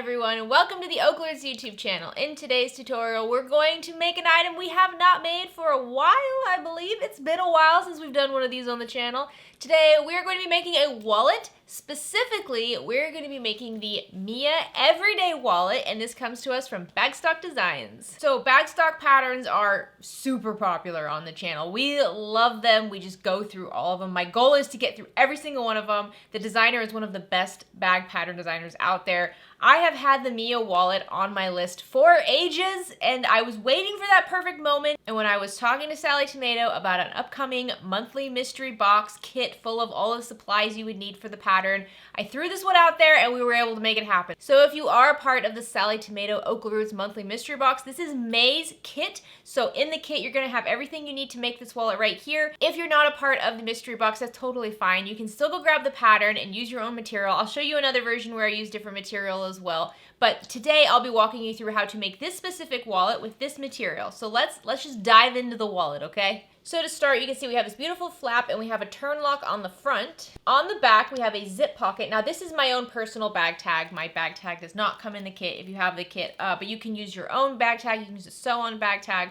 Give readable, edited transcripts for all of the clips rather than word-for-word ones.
everyone, and welcome to the OklaRoots YouTube channel. In today's tutorial, we're going to make an item we have not made for a while, I believe. It's been a while since we've done one of these on the channel. Today, we're going to be making a wallet. Specifically, we're going to be making the Mia Everyday Wallet, and this comes to us from Bagstock Designs. So Bagstock patterns are super popular on the channel. We love them. We just go through all of them. My goal is to get through every single one of them. The designer is one of the best bag pattern designers out there. I have had the Mia wallet on my list for ages, and I was waiting for that perfect moment. And when I was talking to Sallie Tomato about an upcoming monthly mystery box kit full of all the supplies you would need for the pattern, I threw this one out there and we were able to make it happen. So if you are a part of the Sallie Tomato OklaRoots monthly mystery box, this is May's kit. So in the kit, you're gonna have everything you need to make this wallet right here. If you're not a part of the mystery box, that's totally fine. You can still go grab the pattern and use your own material. I'll show you another version where I use different material as well. But today I'll be walking you through how to make this specific wallet with this material. So let's just dive into the wallet, okay? So to start, you can see we have this beautiful flap and we have a turn lock on the front. On the back, we have a zip pocket. Now this is my own personal bag tag. My bag tag does not come in the kit if you have the kit, but you can use your own bag tag. You can use a sew-on bag tag.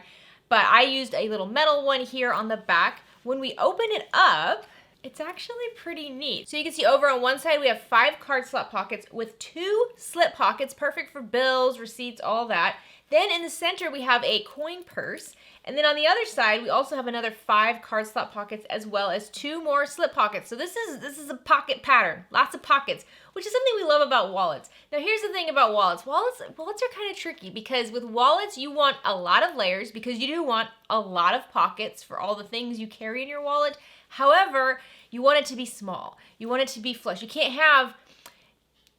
But I used a little metal one here on the back. When we open it up, it's actually pretty neat. So you can see over on one side, we have 5 card slot pockets with 2 slip pockets, perfect for bills, receipts, all that. Then in the center, we have a coin purse. And then on the other side, we also have another 5 card slot pockets as well as 2 more slip pockets. So this is a pocket pattern, lots of pockets, which is something we love about wallets. Now here's the thing about wallets. Wallets are kind of tricky because with wallets, you want a lot of layers because you do want a lot of pockets for all the things you carry in your wallet. However, you want it to be small. You want it to be flush. You can't have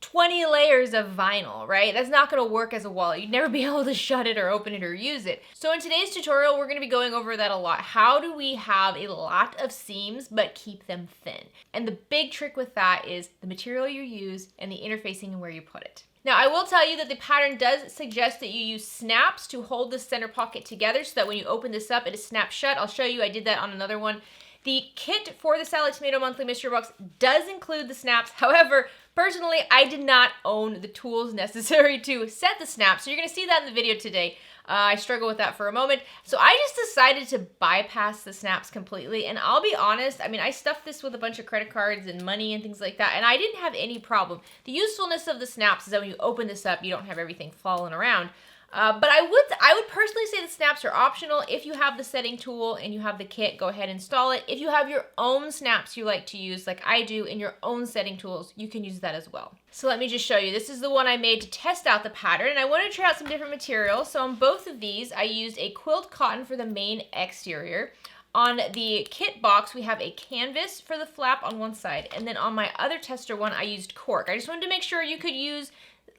20 layers of vinyl, right? That's not gonna work as a wallet. You'd never be able to shut it or open it or use it. So in today's tutorial, we're gonna be going over that a lot. How do we have a lot of seams but keep them thin? And the big trick with that is the material you use and the interfacing and where you put it. Now, I will tell you that the pattern does suggest that you use snaps to hold the center pocket together so that when you open this up, it is snapped shut. I'll show you, I did that on another one. The kit for the Sallie Tomato Monthly Mystery Box does include the snaps. However, personally, I did not own the tools necessary to set the snaps, so you're gonna see that in the video today. I struggle with that for a moment. So I just decided to bypass the snaps completely, and I'll be honest, I mean, I stuffed this with a bunch of credit cards and money and things like that, and I didn't have any problem. The usefulness of the snaps is that when you open this up, you don't have everything falling around. But I would personally say the snaps are optional. If you have the setting tool and you have the kit, go ahead and install it. If you have your own snaps you like to use, like I do, in your own setting tools, you can use that as well. So let me just show you. This is the one I made to test out the pattern, and I wanted to try out some different materials. So on both of these, I used a quilt cotton for the main exterior. On the kit box, we have a canvas for the flap on one side, and then on my other tester one, I used cork. I just wanted to make sure you could use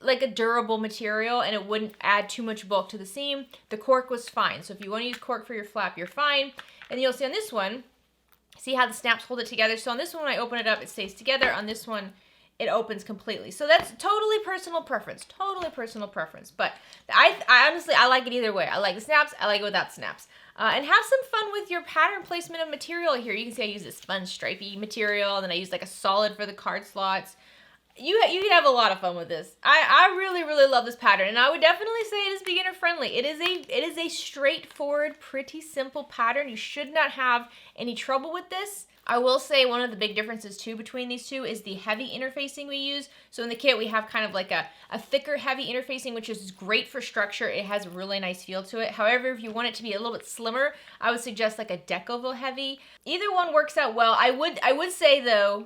like a durable material and it wouldn't add too much bulk to the seam. The cork was fine. So if you want to use cork for your flap, you're fine. And you'll see on this one, see how the snaps hold it together. So on this one, when I open it up, it stays together. On this one, it opens completely. So that's totally personal preference, But I honestly, I like it either way. I like the snaps, I like it without snaps. And have some fun with your pattern placement of material here. You can see I use this fun stripey material, and then I use like a solid for the card slots. You can have a lot of fun with this. I really, really love this pattern, and I would definitely say it is beginner friendly. It is a straightforward, pretty simple pattern. You should not have any trouble with this. I will say one of the big differences too between these two is the heavy interfacing we use. So in the kit we have kind of like a thicker heavy interfacing, which is great for structure. It has a really nice feel to it. However, if you want it to be a little bit slimmer, I would suggest like a Decoville heavy. Either one works out well. I would say though,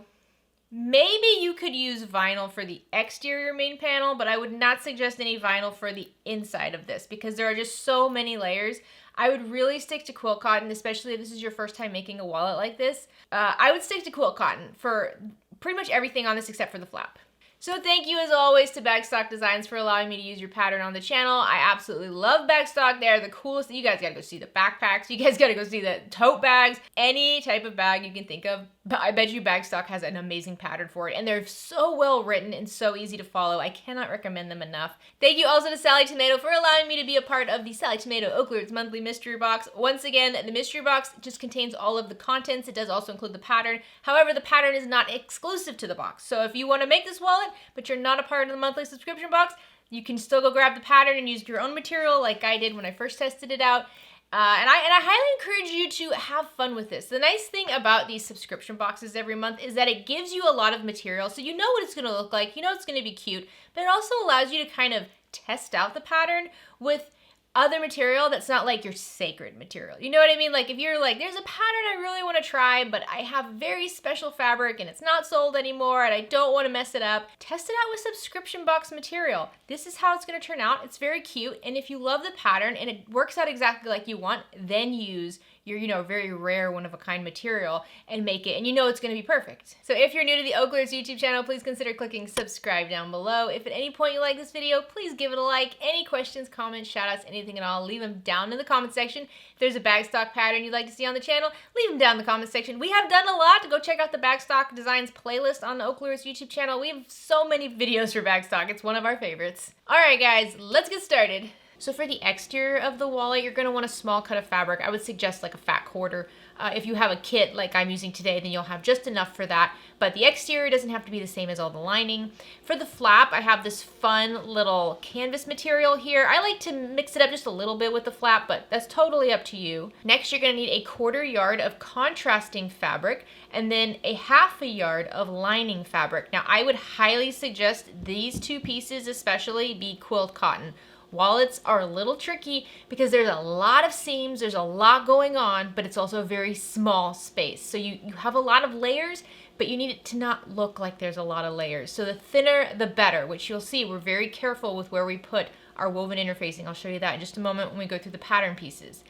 maybe you could use vinyl for the exterior main panel, but I would not suggest any vinyl for the inside of this because there are just so many layers. I would really stick to quilt cotton, especially if this is your first time making a wallet like this. I would stick to quilt cotton for pretty much everything on this except for the flap. So thank you as always to Bagstock Designs for allowing me to use your pattern on the channel. I absolutely love Bagstock. They're the coolest. You guys gotta go see the backpacks. You guys gotta go see the tote bags. Any type of bag you can think of, But I bet you Bagstock has an amazing pattern for it, and they're so well written and so easy to follow. I cannot recommend them enough. Thank you also to Sallie Tomato for allowing me to be a part of the Sallie Tomato OklaRoots monthly mystery box. Once again, the mystery box just contains all of the contents. It does also include the pattern. However, the pattern is not exclusive to the box. So if you want to make this wallet, but you're not a part of the monthly subscription box, you can still go grab the pattern and use your own material like I did when I first tested it out. And I highly encourage you to have fun with this. The nice thing about these subscription boxes every month is that it gives you a lot of material, so you know what it's going to look like, you know it's going to be cute, but it also allows you to kind of test out the pattern with other material that's not like your sacred material. You know what I mean? Like if you're like, there's a pattern I really want to try, but I have very special fabric and it's not sold anymore and I don't want to mess it up, test it out with subscription box material. This is how it's going to turn out. It's very cute, and if you love the pattern and it works out exactly like you want, then use your, very rare one-of-a-kind material and make it, and you know it's going to be perfect. So if you're new to the OklaRoots YouTube channel, please consider clicking subscribe down below. If at any point you like this video, please give it a like. Any questions, comments, shoutouts, anything at all, leave them down in the comment section. If there's a Bagstock pattern you'd like to see on the channel, leave them down in the comment section. We have done a lot. Go check out the Bagstock Designs playlist on the OklaRoots YouTube channel. We have so many videos for Bagstock. It's one of our favorites. All right, guys, let's get started. So for the exterior of the wallet, you're going to want a small cut of fabric. I would suggest like a fat quarter. If you have a kit like I'm using today, then you'll have just enough for that. But the exterior doesn't have to be the same as all the lining. For the flap, I have this fun little canvas material here. I like to mix it up just a little bit with the flap, but that's totally up to you. Next, you're going to need a 1/4 yard of contrasting fabric and then a 1/2 yard of lining fabric. Now, I would highly suggest these two pieces especially be quilt cotton. Wallets are a little tricky because there's a lot of seams, there's a lot going on, but it's also a very small space. So you have a lot of layers, but you need it to not look like there's a lot of layers. So the thinner, the better, which you'll see we're very careful with where we put our woven interfacing. I'll show you that in just a moment when we go through the pattern pieces.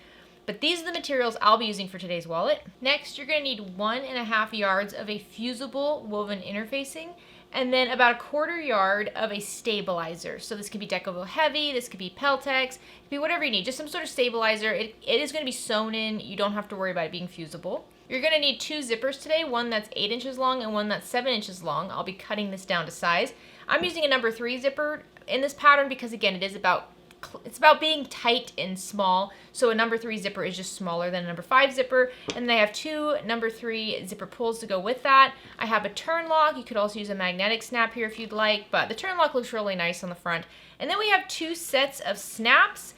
But these are the materials I'll be using for today's wallet. Next, you're going to need 1.5 yards of a fusible woven interfacing, and then about a 1/4 yard of a stabilizer. So this could be Decovil Heavy, this could be Peltex, it could be whatever you need, just some sort of stabilizer. It is going to be sewn in, you don't have to worry about it being fusible. You're going to need 2 zippers today, one that's 8 inches long and one that's 7 inches long. I'll be cutting this down to size. I'm using a number 3 zipper in this pattern because again, it's about being tight and small. So a number 3 zipper is just smaller than a number 5 zipper. And then I have 2 number 3 zipper pulls to go with that. I have a turn lock. You could also use a magnetic snap here if you'd like, but the turn lock looks really nice on the front. And then we have 2 sets of snaps.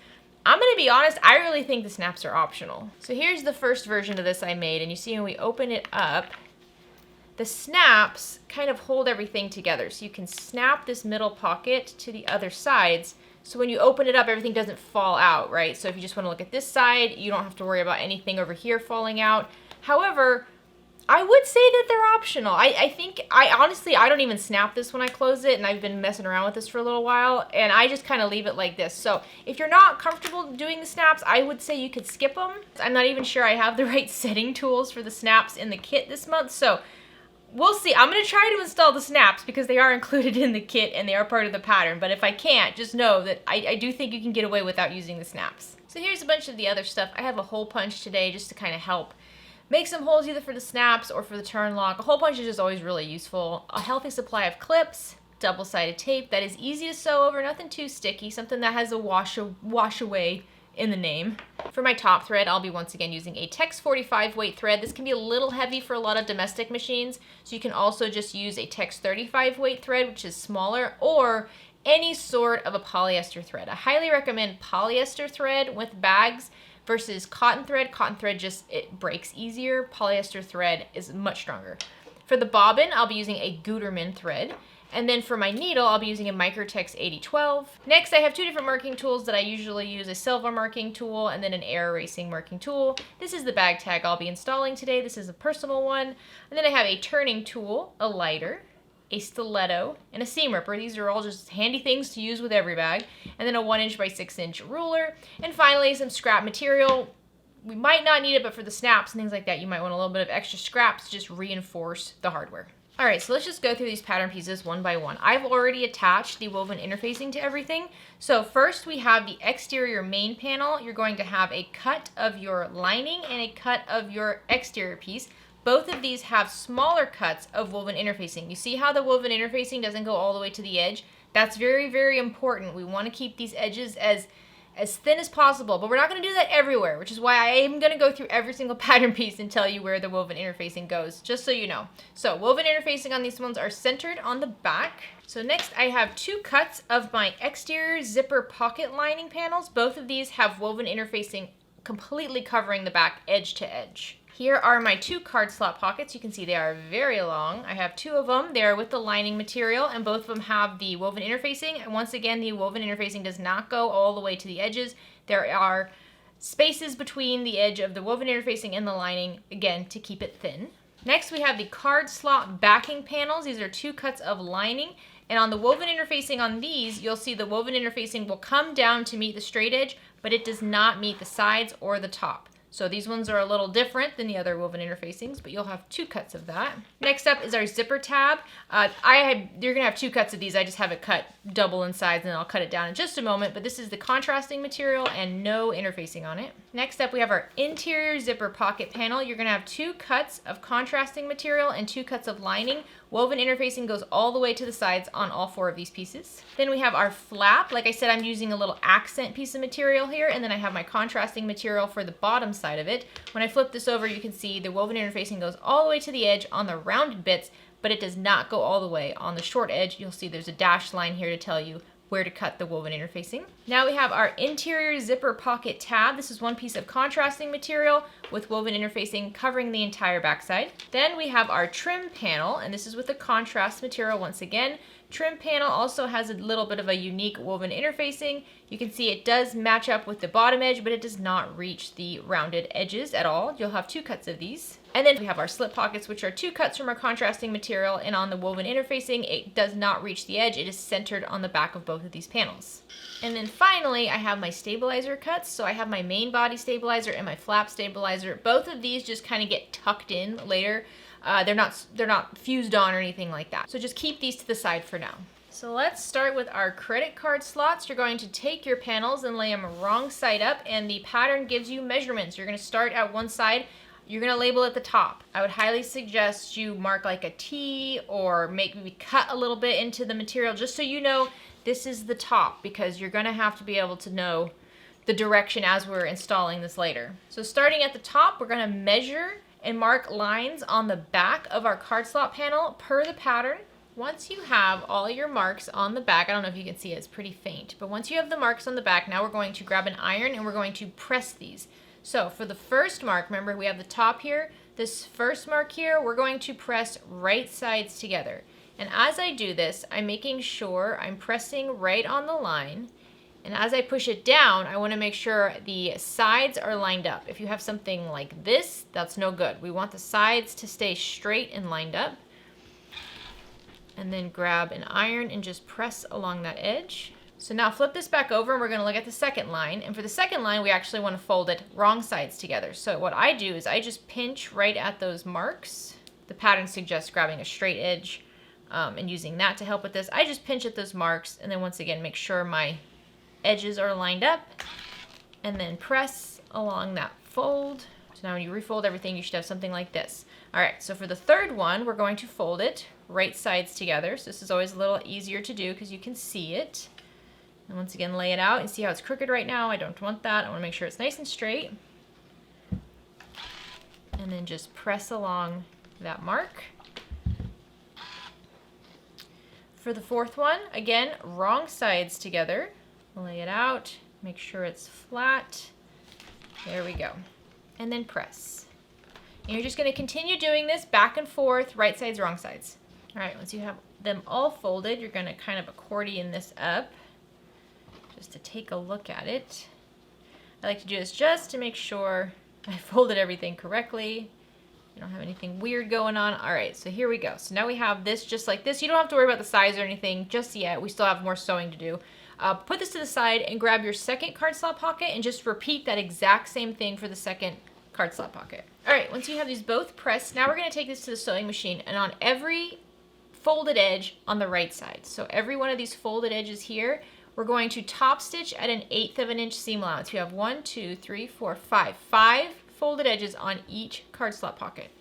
I'm going to be honest, I really think the snaps are optional. So here's the first version of this I made, and you see when we open it up, the snaps kind of hold everything together. So you can snap this middle pocket to the other sides. So when you open it up, everything doesn't fall out, right? So if you just want to look at this side, you don't have to worry about anything over here falling out. However, I would say that they're optional. I honestly, I don't even snap this when I close it, and I've been messing around with this for a little while, and I just kind of leave it like this. So if you're not comfortable doing the snaps, I would say you could skip them. I'm not even sure I have the right setting tools for the snaps in the kit this month, so we'll see. I'm going to try to install the snaps because they are included in the kit and they are part of the pattern. But if I can't, just know that I do think you can get away without using the snaps. So here's a bunch of the other stuff. I have a hole punch today just to kind of help make some holes either for the snaps or for the turn lock. A hole punch is just always really useful. A healthy supply of clips, double-sided tape that is easy to sew over, nothing too sticky, something that has a wash away in the name. For my top thread, I'll be once again using a Tex 45 weight thread. This can be a little heavy for a lot of domestic machines, so you can also just use a Tex 35 weight thread, which is smaller, or any sort of a polyester thread. I highly recommend polyester thread with bags versus cotton thread. Cotton thread it breaks easier. Polyester thread is much stronger. For the bobbin, I'll be using a Gutermann thread. And then for my needle, I'll be using a Microtex 8012. Next, I have 2 different marking tools that I usually use, a silver marking tool and then an air erasing marking tool. This is the bag tag I'll be installing today. This is a personal one. And then I have a turning tool, a lighter, a stiletto, and a seam ripper. These are all just handy things to use with every bag. And then a 1" by 6" ruler. And finally, some scrap material. We might not need it, but for the snaps and things like that, you might want a little bit of extra scraps to just reinforce the hardware. All right, so let's just go through these pattern pieces one by one. I've already attached the woven interfacing to everything. So first we have the exterior main panel. You're going to have a cut of your lining and a cut of your exterior piece. both of these have smaller cuts of woven interfacing. You see how the woven interfacing doesn't go all the way to the edge? That's very, very important. We want to keep these edges as thin as possible, but we're not going to do that everywhere, which is why I am going to go through every single pattern piece and tell you where the woven interfacing goes, just so you know. So woven interfacing on these ones are centered on the back. So next I have 2 cuts of my exterior zipper pocket lining panels. Both of these have woven interfacing completely covering the back edge to edge. Here are my 2 card slot pockets. You can see they are very long. I have 2 of them. They are with the lining material, and both of them have the woven interfacing. And once again, the woven interfacing does not go all the way to the edges. There are spaces between the edge of the woven interfacing and the lining, again, to keep it thin. Next, we have the card slot backing panels. These are 2 cuts of lining. And on the woven interfacing on these, you'll see the woven interfacing will come down to meet the straight edge, but it does not meet the sides or the top. So these ones are a little different than the other woven interfacings, but you'll have 2 cuts of that. Next up is our zipper tab. You're gonna have 2 cuts of these. I just have it cut double in size, and then I'll cut it down in just a moment, but this is the contrasting material and no interfacing on it. Next up, we have our interior zipper pocket panel. You're gonna have 2 cuts of contrasting material and 2 cuts of lining. Woven interfacing goes all the way to the sides on all 4 of these pieces. Then we have our flap. Like I said, I'm using a little accent piece of material here, and then I have my contrasting material for the bottom side of it. When I flip this over, you can see the woven interfacing goes all the way to the edge on the rounded bits, but it does not go all the way. On the short edge, you'll see there's a dashed line here to tell you where to cut the woven interfacing. Now we have our interior zipper pocket tab. This is 1 piece of contrasting material with woven interfacing covering the entire backside. Then we have our trim panel, and this is with the contrast material once again. Trim panel also has a little bit of a unique woven interfacing. You can see it does match up with the bottom edge, but it does not reach the rounded edges at all. You'll have 2 cuts of these. And then we have our slip pockets, which are 2 cuts from our contrasting material, and on the woven interfacing, it does not reach the edge. It is centered on the back of both of these panels. And then finally, I have my stabilizer cuts. So I have my main body stabilizer and my flap stabilizer. Both of these just kind of get tucked in later. They're not fused on or anything like that. So just keep these to the side for now. So let's start with our credit card slots. You're going to take your panels and lay them wrong side up, and the pattern gives you measurements. You're going to start at one side. You're going to label at the top. I would highly suggest you mark like a T or maybe cut a little bit into the material just so you know this is the top, because you're going to have to be able to know the direction as we're installing this later. So starting at the top, we're going to measure and mark lines on the back of our card slot panel per the pattern. Once you have all your marks on the back, I don't know if you can see it, it's pretty faint, but once you have the marks on the back, now we're going to grab an iron and we're going to press these. So for the first mark, remember we have the top here, this first mark here, we're going to press right sides together. And as I do this, I'm making sure I'm pressing right on the line. And as I push it down, I want to make sure the sides are lined up. If you have something like this, that's no good. We want the sides to stay straight and lined up. And then grab an iron and just press along that edge. So now flip this back over and we're going to look at the second line. And for the second line, we actually want to fold it wrong sides together. So what I do is I just pinch right at those marks. The pattern suggests grabbing a straight edge and using that to help with this. I just pinch at those marks and then once again make sure my edges are lined up and then press along that fold. So now when you refold everything, you should have something like this. All right, so for the third one, we're going to fold it right sides together. So this is always a little easier to do because you can see it. And once again, lay it out and see how it's crooked right now. I don't want that. I want to make sure it's nice and straight. And then just press along that mark. For the fourth one, again, wrong sides together. Lay it out, make sure it's flat. There we go. And then press. And you're just going to continue doing this back and forth, right sides, wrong sides. All right, once you have them all folded, you're going to kind of accordion this up just to take a look at it. I like to do this just to make sure I folded everything correctly. You don't have anything weird going on. All right, so here we go. So now we have this just like this. You don't have to worry about the size or anything just yet. We still have more sewing to do. Put this to the side and grab your second card slot pocket and just repeat that exact same thing for the second card slot pocket. All right, once you have these both pressed, now we're going to take this to the sewing machine, and on every folded edge on the right side, so every one of these folded edges here, we're going to top stitch at 1/8 of an inch seam allowance. We have 1, 2, 3, 4, 5 folded edges on each card slot pocket.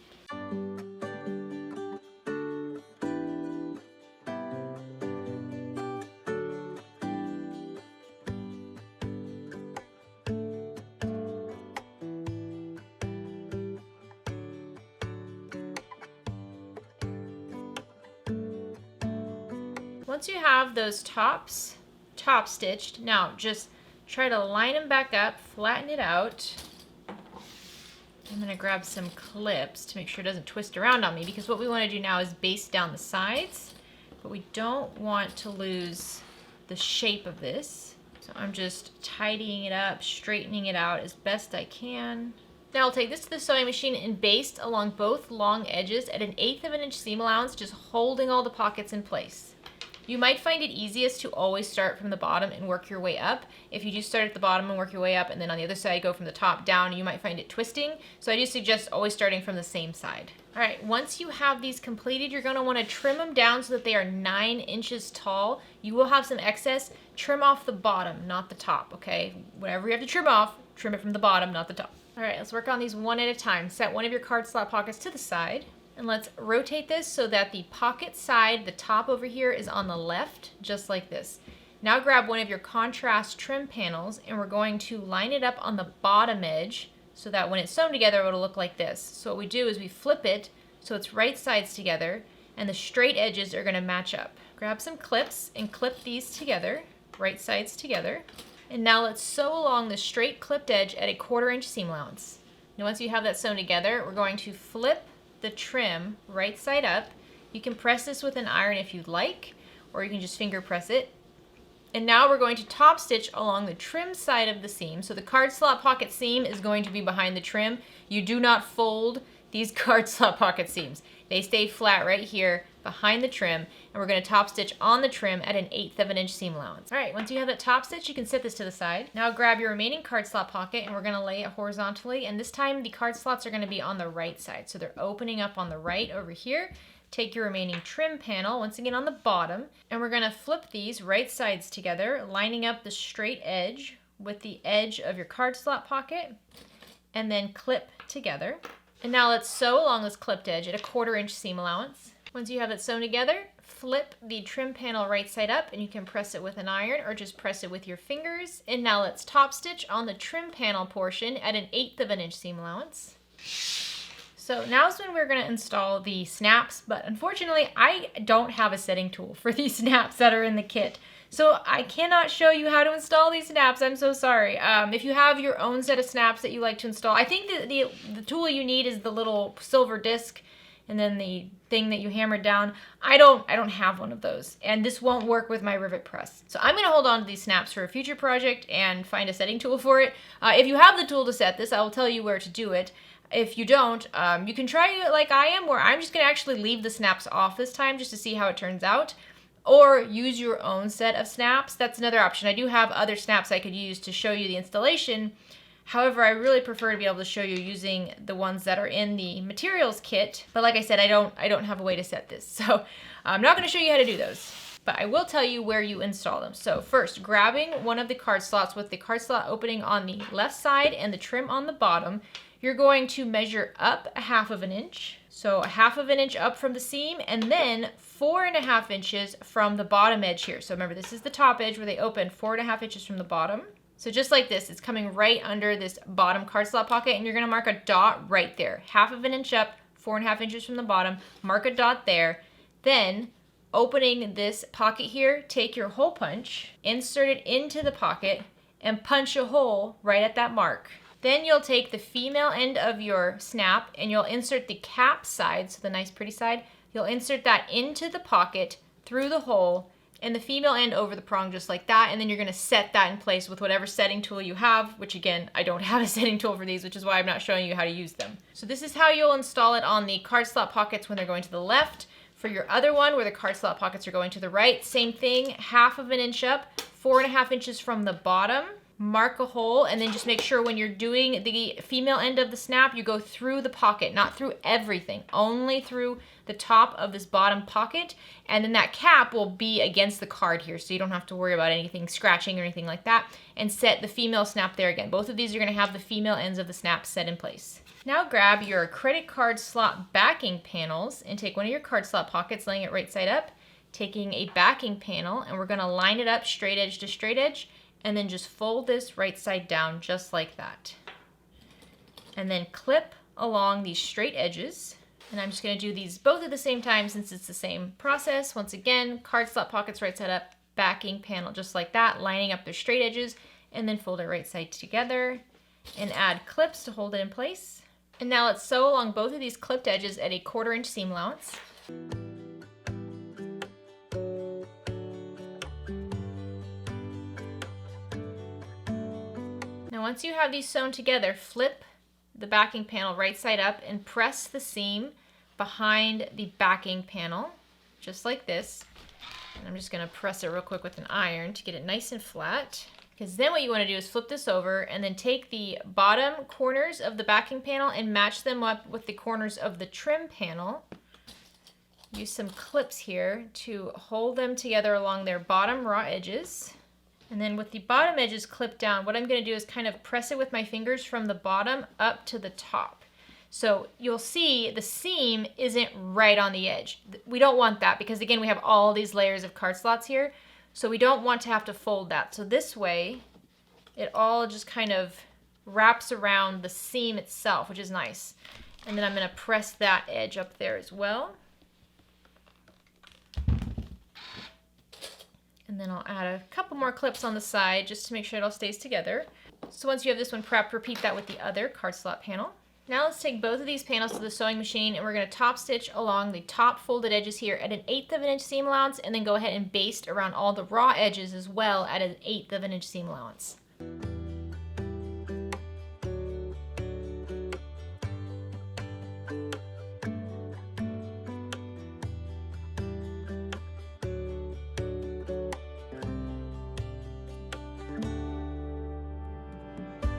Once you have those top stitched, now just try to line them back up, flatten it out. I'm going to grab some clips to make sure it doesn't twist around on me, because what we want to do now is baste down the sides, but we don't want to lose the shape of this. So I'm just tidying it up, straightening it out as best I can. Now I'll take this to the sewing machine and baste along both long edges at 1/8 of an inch seam allowance, just holding all the pockets in place. You might find it easiest to always start from the bottom and work your way up. If you do start at the bottom and work your way up, and then on the other side go from the top down, you might find it twisting. So I do suggest always starting from the same side. All right, once you have these completed, you're gonna wanna trim them down so that they are 9 inches tall. You will have some excess. Trim off the bottom, not the top, okay? Whatever you have to trim off, trim it from the bottom, not the top. All right, let's work on these one at a time. Set one of your card slot pockets to the side. And let's rotate this so that the pocket side, the top over here, is on the left, just like this. Now grab one of your contrast trim panels, and we're going to line it up on the bottom edge so that when it's sewn together, it'll look like this. So what we do is we flip it so it's right sides together, and the straight edges are gonna match up. Grab some clips and clip these together, right sides together. And now let's sew along the straight clipped edge at 1/4 inch seam allowance. Now once you have that sewn together, we're going to flip the trim right side up. You can press this with an iron if you'd like, or you can just finger press it. And now we're going to top stitch along the trim side of the seam. So the card slot pocket seam is going to be behind the trim. You do not fold these card slot pocket seams. They stay flat right here behind the trim, and we're going to top stitch on the trim at 1/8 of an inch seam allowance. All right, once you have that top stitch, you can set this to the side. Now grab your remaining card slot pocket, and we're going to lay it horizontally, and this time the card slots are going to be on the right side, so they're opening up on the right over here. Take your remaining trim panel, once again on the bottom, and we're going to flip these right sides together, lining up the straight edge with the edge of your card slot pocket, and then clip together. And now let's sew along this clipped edge at 1/4 inch seam allowance. Once you have it sewn together, flip the trim panel right side up, and you can press it with an iron or just press it with your fingers. And now let's top stitch on the trim panel portion at 1/8 of an inch seam allowance. So now's when we're going to install the snaps, but unfortunately I don't have a setting tool for these snaps that are in the kit. So I cannot show you how to install these snaps. I'm so sorry. If you have your own set of snaps that you like to install, I think that the tool you need is the little silver disc and then the thing that you hammered down. I don't have one of those, and this won't work with my rivet press. So I'm gonna hold on to these snaps for a future project and find a setting tool for it. If you have the tool to set this, I will tell you where to do it. If you don't, you can try it like I am, where I'm just gonna actually leave the snaps off this time just to see how it turns out. Or use your own set of snaps. That's another option. I do have other snaps I could use to show you the installation. However, I really prefer to be able to show you using the ones that are in the materials kit. But like I said, I don't have a way to set this. So I'm not gonna show you how to do those. But I will tell you where you install them. So first, grabbing one of the card slots with the card slot opening on the left side and the trim on the bottom, you're going to measure up 1/2 of an inch. So 1/2 of an inch up from the seam, and then 4.5 inches from the bottom edge here. So remember, this is the top edge where they open, 4.5 inches from the bottom. So just like this, it's coming right under this bottom card slot pocket, and you're gonna mark a dot right there. 1/2 of an inch up, 4.5 inches from the bottom, mark a dot there. Then, opening this pocket here, take your hole punch, insert it into the pocket, and punch a hole right at that mark. Then you'll take the female end of your snap, and you'll insert the cap side, so the nice pretty side, you'll insert that into the pocket, through the hole, and the female end over the prong just like that, and then you're gonna set that in place with whatever setting tool you have, which again, I don't have a setting tool for these, which is why I'm not showing you how to use them. So this is how you'll install it on the card slot pockets when they're going to the left. For your other one, where the card slot pockets are going to the right, same thing, 1/2 of an inch up, 4.5 inches from the bottom. mark a hole, and then just make sure when you're doing the female end of the snap, you go through the pocket, not through everything, only through the top of this bottom pocket, and then that cap will be against the card here, so you don't have to worry about anything scratching or anything like that, and set the female snap there again. Both of these are going to have the female ends of the snap set in place. Now grab your credit card slot backing panels and take one of your card slot pockets, laying it right side up, taking a backing panel, and we're going to line it up straight edge to straight edge, and then just fold this right side down just like that. And then clip along these straight edges. And I'm just going to do these both at the same time since it's the same process. Once again, card slot pockets right side up, backing panel just like that, lining up the straight edges, and then fold it right side together and add clips to hold it in place. And now let's sew along both of these clipped edges at a 1/4 inch seam allowance. Now once you have these sewn together, flip the backing panel right side up and press the seam behind the backing panel, just like this. And I'm just going to press it real quick with an iron to get it nice and flat. Because then what you want to do is flip this over and then take the bottom corners of the backing panel and match them up with the corners of the trim panel. Use some clips here to hold them together along their bottom raw edges. And then with the bottom edges clipped down, what I'm going to do is kind of press it with my fingers from the bottom up to the top. So you'll see the seam isn't right on the edge. We don't want that because again, we have all these layers of card slots here. So we don't want to have to fold that. So this way, it all just kind of wraps around the seam itself, which is nice. And then I'm going to press that edge up there as well. And then I'll add a couple more clips on the side just to make sure it all stays together. So once you have this one prepped, repeat that with the other card slot panel. Now let's take both of these panels to the sewing machine and we're going to top stitch along the top folded edges here at an 1/8 of an inch seam allowance, and then go ahead and baste around all the raw edges as well at an 1/8 of an inch seam allowance.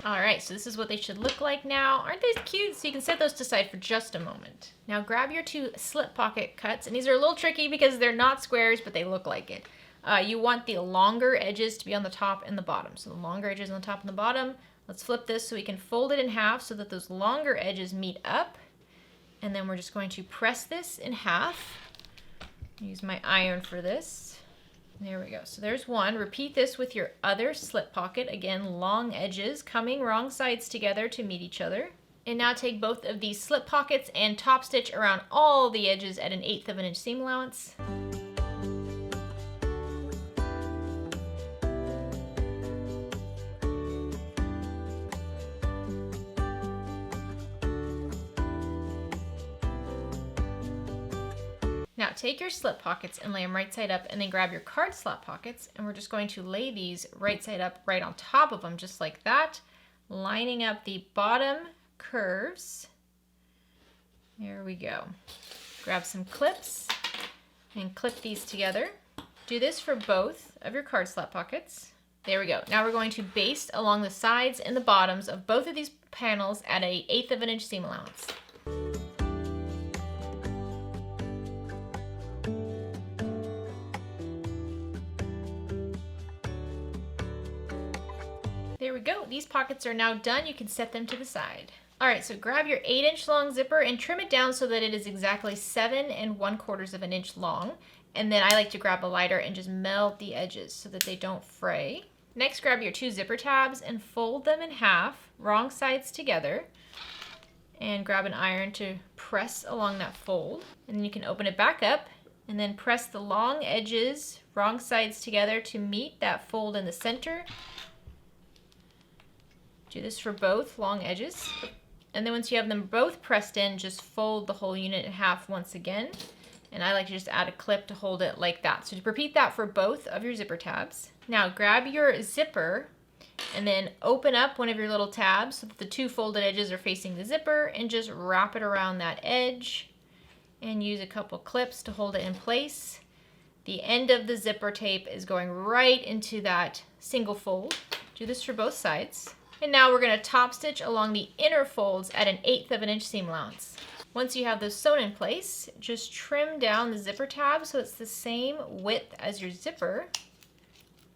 Alright, so this is what they should look like now. Aren't they cute? So you can set those to side for just a moment. Now grab your 2 slip pocket cuts, and these are a little tricky because they're not squares, but they look like it. You want the longer edges to be on the top and the bottom. So the longer edges on the top and the bottom. Let's flip this so we can fold it in half so that those longer edges meet up. And then we're just going to press this in half. Use my iron for this. There we go. So there's one. Repeat this with your other slip pocket. Again, long edges coming wrong sides together to meet each other. And now take both of these slip pockets and top stitch around all the edges at an 1/8 of an inch seam allowance. Now take your slip pockets and lay them right side up, and then grab your card slot pockets, and we're just going to lay these right side up right on top of them just like that, lining up the bottom curves. There we go. Grab some clips and clip these together. Do this for both of your card slot pockets. There we go. Now we're going to baste along the sides and the bottoms of both of these panels at a 1/8 of an inch seam allowance. There we go. These pockets are now done. You can set them to the side. All right, so grab your 8-inch long zipper and trim it down so that it is exactly 7 1/4 of an inch long. And then I like to grab a lighter and just melt the edges so that they don't fray. Next, grab your 2 zipper tabs and fold them in half, wrong sides together. And grab an iron to press along that fold. And then you can open it back up and then press the long edges, wrong sides together to meet that fold in the center. Do this for both long edges. And then once you have them both pressed in, just fold the whole unit in half once again. And I like to just add a clip to hold it like that. So repeat that for both of your zipper tabs. Now grab your zipper and then open up one of your little tabs so that the 2 folded edges are facing the zipper, and just wrap it around that edge and use a couple clips to hold it in place. The end of the zipper tape is going right into that single fold, Do this for both sides. And now we're going to top stitch along the inner folds at 1/8 of an inch seam allowance. Once you have those sewn in place, just trim down the zipper tab so it's the same width as your zipper.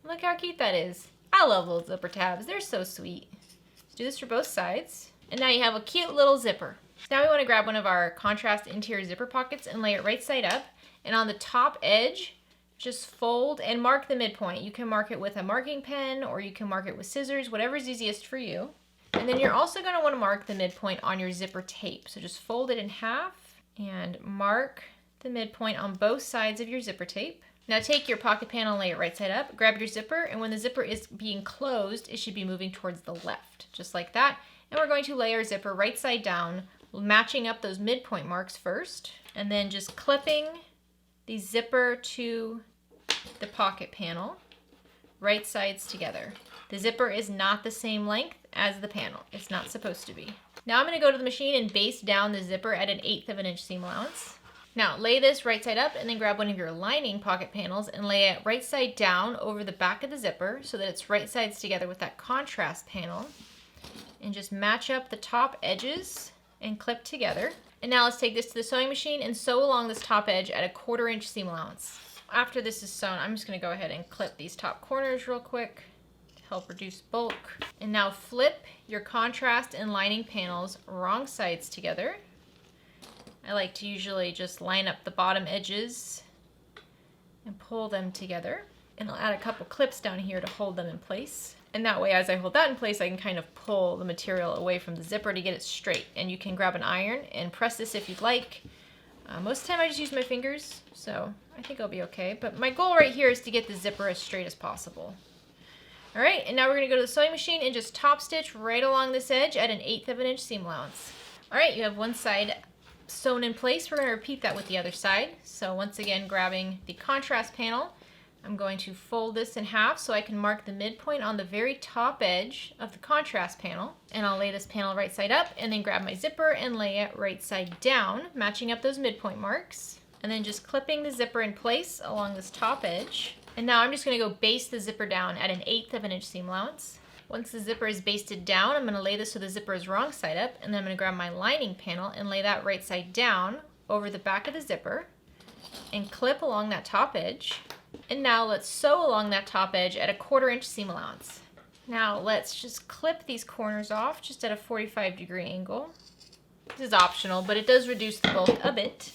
Look how cute that is. I love little zipper tabs. They're so sweet. Let's do this for both sides. And now you have a cute little zipper. Now we want to grab one of our contrast interior zipper pockets and lay it right side up. And on the top edge, just fold and mark the midpoint. You can mark it with a marking pen or you can mark it with scissors, whatever's easiest for you. And then you're also going to want to mark the midpoint on your zipper tape. So just fold it in half and mark the midpoint on both sides of your zipper tape. Now take your pocket panel and lay it right side up. Grab your zipper, and when the zipper is being closed, it should be moving towards the left, just like that. And we're going to lay our zipper right side down, matching up those midpoint marks first, and then just clipping the zipper to the pocket panel, right sides together. The zipper is not the same length as the panel. It's not supposed to be. Now I'm going to go to the machine and baste down the zipper at 1/8 of an inch seam allowance. Now lay this right side up and then grab one of your lining pocket panels and lay it right side down over the back of the zipper so that it's right sides together with that contrast panel. And just match up the top edges and clip together. And now let's take this to the sewing machine and sew along this top edge at 1/4 inch seam allowance. After this is sewn, I'm just going to go ahead and clip these top corners real quick to help reduce bulk. And now flip your contrast and lining panels wrong sides together. I like to usually just line up the bottom edges and pull them together. And I'll add a couple clips down here to hold them in place. And that way, as I hold that in place, I can kind of pull the material away from the zipper to get it straight. And you can grab an iron and press this if you'd like. Most of the time I just use my fingers, so I think I'll be okay. But my goal right here is to get the zipper as straight as possible. All right, and now we're going to go to the sewing machine and just top stitch right along this edge at 1/8 of an inch seam allowance. All right, you have one side sewn in place. We're going to repeat that with the other side. So once again, grabbing the contrast panel, I'm going to fold this in half so I can mark the midpoint on the very top edge of the contrast panel. And I'll lay this panel right side up and then grab my zipper and lay it right side down, matching up those midpoint marks. And then just clipping the zipper in place along this top edge. And now I'm just going to go baste the zipper down at 1/8 of an inch seam allowance. Once the zipper is basted down, I'm going to lay this so the zipper is wrong side up, and then I'm going to grab my lining panel and lay that right side down over the back of the zipper and clip along that top edge. And now let's sew along that top edge at 1/4 inch seam allowance. Now let's just clip these corners off just at a 45-degree angle. This is optional, but it does reduce the bulk a bit.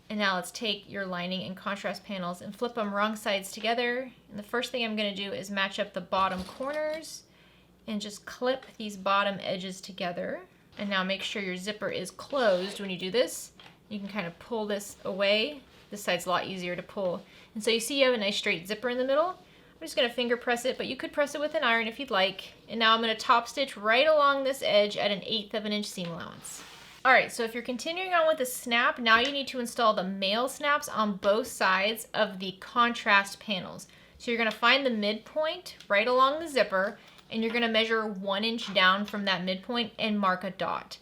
And now let's take your lining and contrast panels and flip them wrong sides together. And the first thing I'm going to do is match up the bottom corners and just clip these bottom edges together. And now make sure your zipper is closed when you do this. You can kind of pull this away. This side's a lot easier to pull. And so you see you have a nice straight zipper in the middle. I'm just going to finger press it, but you could press it with an iron if you'd like. And now I'm going to top stitch right along this edge at 1/8 of an inch seam allowance. Alright, so if you're continuing on with the snap, now you need to install the male snaps on both sides of the contrast panels. So you're going to find the midpoint right along the zipper, and you're going to measure 1 inch down from that midpoint and mark a dot.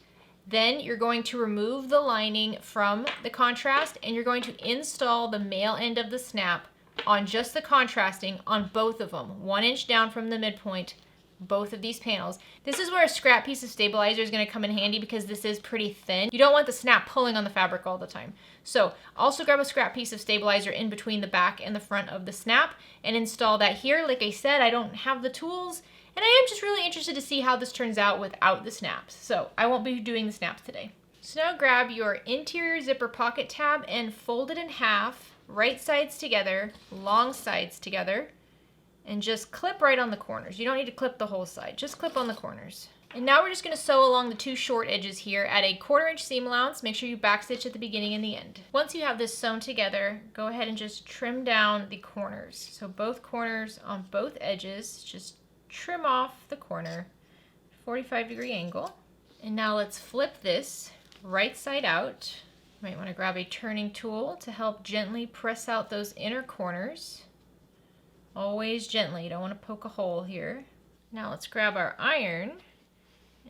Then you're going to remove the lining from the contrast, and you're going to install the male end of the snap on just the contrasting on both of them, 1 inch down from the midpoint, both of these panels. This is where a scrap piece of stabilizer is going to come in handy because this is pretty thin. You don't want the snap pulling on the fabric all the time. So also grab a scrap piece of stabilizer in between the back and the front of the snap and install that here. Like I said, I don't have the tools, and I am just really interested to see how this turns out without the snaps. So I won't be doing the snaps today. So now grab your interior zipper pocket tab and fold it in half, right sides together, long sides together, and just clip right on the corners. You don't need to clip the whole side, just clip on the corners. And now we're just going to sew along the two short edges here at 1/4 inch seam allowance. Make sure you backstitch at the beginning and the end. Once you have this sewn together, go ahead and just trim down the corners. So both corners on both edges, just trim off the corner, 45-degree angle. And now let's flip this right side out. You might want to grab a turning tool to help gently press out those inner corners. Always gently, you don't want to poke a hole here. Now let's grab our iron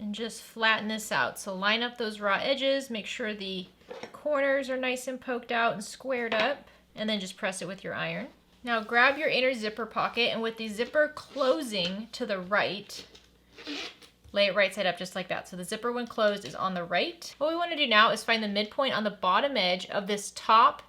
and just flatten this out. So line up those raw edges, make sure the corners are nice and poked out and squared up, and then just press it with your iron. Now grab your inner zipper pocket, and with the zipper closing to the right, lay it right side up just like that. So the zipper when closed is on the right. What we want to do now is find the midpoint on the bottom edge of this top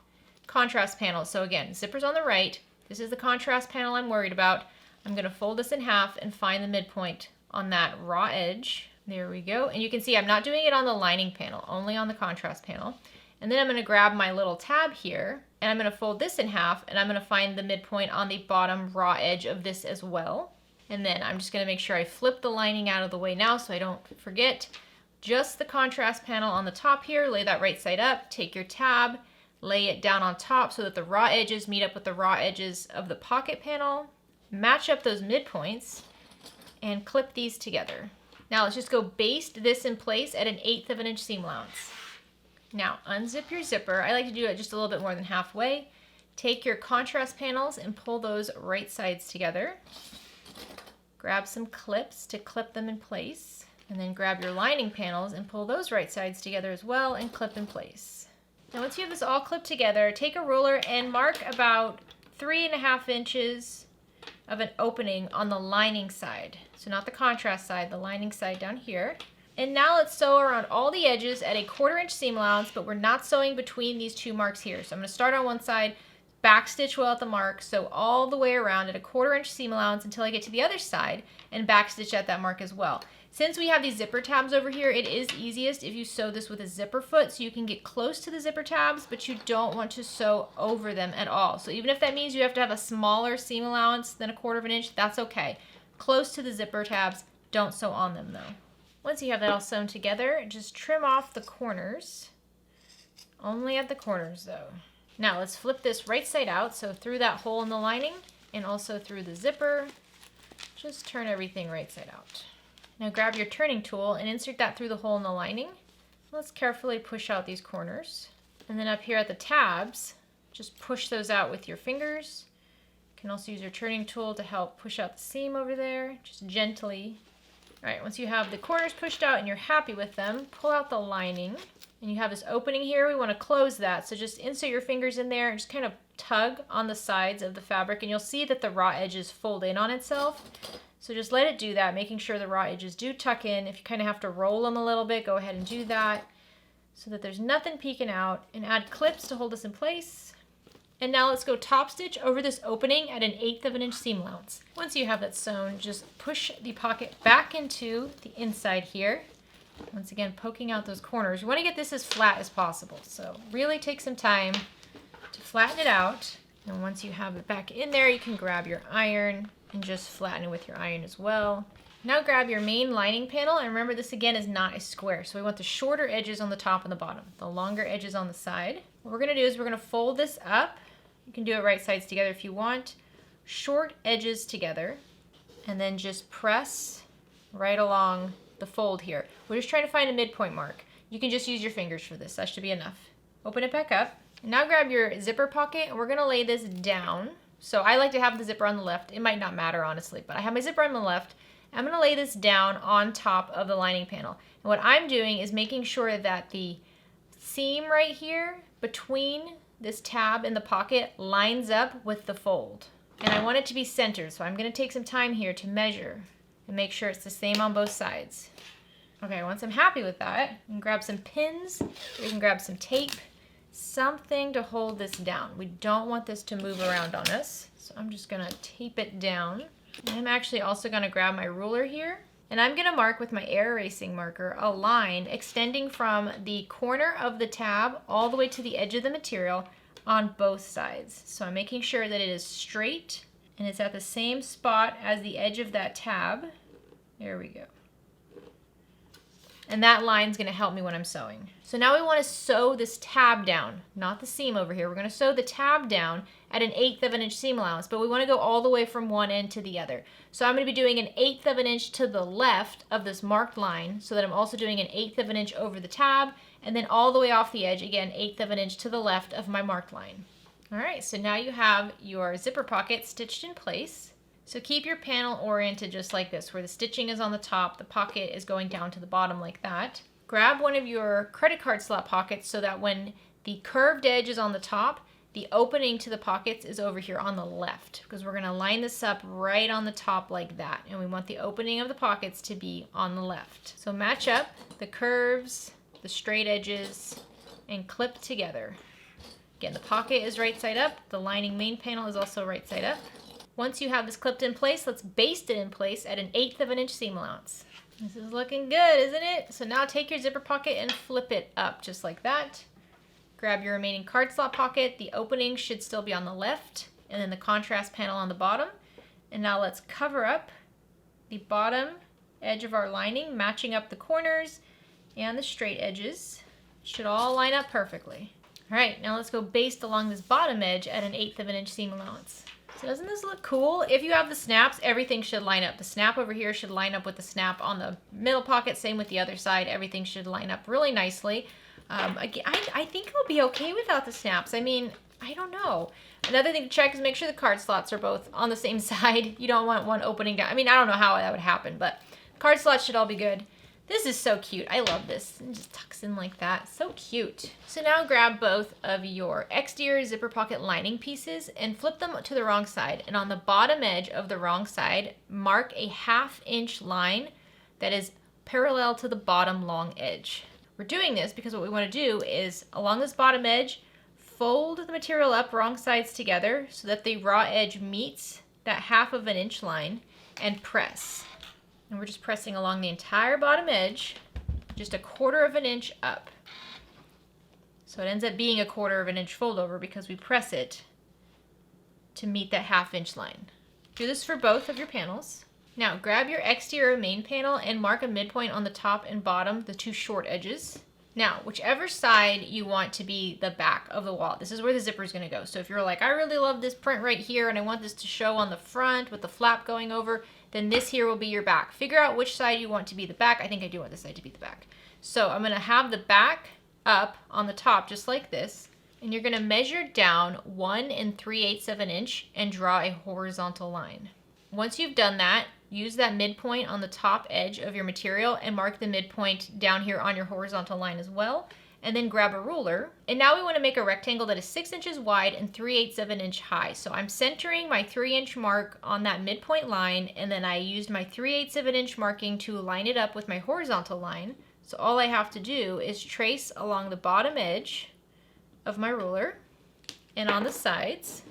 contrast panel. So again, zipper's on the right. This is the contrast panel I'm worried about. I'm going to fold this in half and find the midpoint on that raw edge. There we go. And you can see I'm not doing it on the lining panel, only on the contrast panel. And then I'm going to grab my little tab here, and I'm going to fold this in half, and I'm going to find the midpoint on the bottom raw edge of this as well. And then I'm just going to make sure I flip the lining out of the way now so I don't forget. Just the contrast panel on the top here, lay that right side up, take your tab, lay it down on top so that the raw edges meet up with the raw edges of the pocket panel. Match up those midpoints and clip these together. Now let's just go baste this in place at 1/8 of an inch seam allowance. Now unzip your zipper. I like to do it just a little bit more than halfway. Take your contrast panels and pull those right sides together. Grab some clips to clip them in place, and then grab your lining panels and pull those right sides together as well and clip in place. Now once you have this all clipped together, take a ruler and mark about 3.5 inches of an opening on the lining side. So not the contrast side, the lining side down here. And now let's sew around all the edges at 1/4 inch seam allowance, but we're not sewing between these two marks here. So I'm going to start on one side, backstitch well at the mark, sew all the way around at 1/4 inch seam allowance until I get to the other side, and backstitch at that mark as well. Since we have these zipper tabs over here, it is easiest if you sew this with a zipper foot, so you can get close to the zipper tabs, but you don't want to sew over them at all. So even if that means you have to have a smaller seam allowance than 1/4 inch, that's okay. Close to the zipper tabs, don't sew on them though. Once you have that all sewn together, just trim off the corners. Only at the corners though. Now let's flip this right side out, so through that hole in the lining and also through the zipper. Just turn everything right side out. Now grab your turning tool and insert that through the hole in the lining. Let's carefully push out these corners. And then up here at the tabs, just push those out with your fingers. You can also use your turning tool to help push out the seam over there, just gently. All right, once you have the corners pushed out and you're happy with them, pull out the lining. And you have this opening here, we want to close that. So just insert your fingers in there and just kind of tug on the sides of the fabric, and you'll see that the raw edges fold in on itself. So just let it do that, making sure the raw edges do tuck in. If you kind of have to roll them a little bit, go ahead and do that so that there's nothing peeking out, and add clips to hold this in place. And now let's go top stitch over this opening at 1/8 of an inch seam allowance. Once you have that sewn, just push the pocket back into the inside here. Once again, poking out those corners. You want to get this as flat as possible. So really take some time to flatten it out. And once you have it back in there, you can grab your iron and just flatten it with your iron as well. Now grab your main lining panel, and remember this again is not a square. So we want the shorter edges on the top and the bottom, the longer edges on the side. What we're going to do is we're going to fold this up. You can do it right sides together if you want. Short edges together, and then just press right along the fold here. We're just trying to find a midpoint mark. You can just use your fingers for this. That should be enough. Open it back up. And now grab your zipper pocket, and we're going to lay this down. So I like to have the zipper on the left. It might not matter honestly, but I have my zipper on the left. I'm going to lay this down on top of the lining panel. And what I'm doing is making sure that the seam right here between this tab and the pocket lines up with the fold. And I want it to be centered, so I'm going to take some time here to measure and make sure it's the same on both sides. Okay, once I'm happy with that, you can grab some pins, or you can grab some tape, something to hold this down. We don't want this to move around on us, so I'm just going to tape it down. And I'm actually also going to grab my ruler here, and I'm going to mark with my air erasing marker a line extending from the corner of the tab all the way to the edge of the material on both sides. So I'm making sure that it is straight and it's at the same spot as the edge of that tab. There we go. And that line's going to help me when I'm sewing. So now we want to sew this tab down, not the seam over here. We're going to sew the tab down at 1/8 of an inch seam allowance, but we want to go all the way from one end to the other. So I'm going to be doing 1/8 of an inch to the left of this marked line, so that I'm also doing 1/8 of an inch over the tab, and then all the way off the edge, again, 1/8 of an inch to the left of my marked line. All right, so now you have your zipper pocket stitched in place. So keep your panel oriented just like this, where the stitching is on the top, the pocket is going down to the bottom like that. Grab one of your credit card slot pockets so that when the curved edge is on the top, the opening to the pockets is over here on the left, because we're going to line this up right on the top like that. And we want the opening of the pockets to be on the left. So match up the curves, the straight edges, and clip together. Again, the pocket is right side up. The lining main panel is also right side up. Once you have this clipped in place, let's baste it in place at 1/8 of an inch seam allowance. This is looking good, isn't it? So now take your zipper pocket and flip it up just like that. Grab your remaining card slot pocket. The opening should still be on the left, and then the contrast panel on the bottom. And now let's cover up the bottom edge of our lining, matching up the corners and the straight edges. Should all line up perfectly. All right, now let's go baste along this bottom edge at 1/8 of an inch seam allowance. So doesn't this look cool? If you have the snaps, everything should line up. The snap over here should line up with the snap on the middle pocket. Same with the other side. Everything should line up really nicely. Again, I think it'll be okay without the snaps. I mean, I don't know. Another thing to check is make sure the card slots are both on the same side. You don't want one opening down. I mean, I don't know how that would happen, but card slots should all be good. This is so cute. I love this. It just tucks in like that. So cute. So now grab both of your exterior zipper pocket lining pieces and flip them to the wrong side. And on the bottom edge of the wrong side, mark a 1/2 inch line that is parallel to the bottom long edge. We're doing this because what we want to do is along this bottom edge, fold the material up wrong sides together so that the raw edge meets that 1/2 of an inch line and press. And we're just pressing along the entire bottom edge, just 1/4 of an inch up. So it ends up being 1/4 of an inch fold over because we press it to meet that 1/2 inch line. Do this for both of your panels. Now grab your exterior main panel and mark a midpoint on the top and bottom, the 2 short edges. Now, whichever side you want to be the back of the wallet, this is where the zipper is going to go. So if you're like, I really love this print right here and I want this to show on the front with the flap going over, then this here will be your back. Figure out which side you want to be the back. I think I do want this side to be the back. So I'm going to have the back up on the top just like this. And you're going to measure down 1 3/8 of an inch and draw a horizontal line. Once you've done that, use that midpoint on the top edge of your material and mark the midpoint down here on your horizontal line as well. And then grab a ruler. And now we want to make a rectangle that is 6 inches wide and 3/8 of an inch high. So I'm centering my 3-inch mark on that midpoint line, and then I used my 3/8 of an inch marking to line it up with my horizontal line. So all I have to do is trace along the bottom edge of my ruler and on the sides.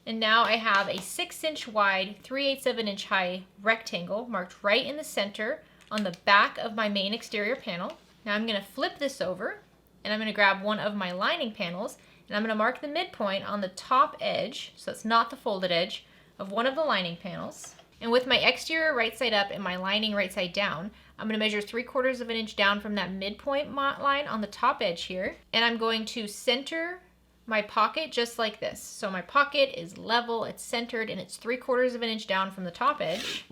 And now I have a 6-inch wide, 3/8 of an inch high rectangle marked right in the center on the back of my main exterior panel. Now I'm going to flip this over and I'm going to grab one of my lining panels and I'm going to mark the midpoint on the top edge, so it's not the folded edge, of one of the lining panels. And with my exterior right side up and my lining right side down, I'm going to measure 3/4 of an inch down from that midpoint line on the top edge here. And I'm going to center my pocket just like this. So my pocket is level, it's centered, and it's 3/4 of an inch down from the top edge.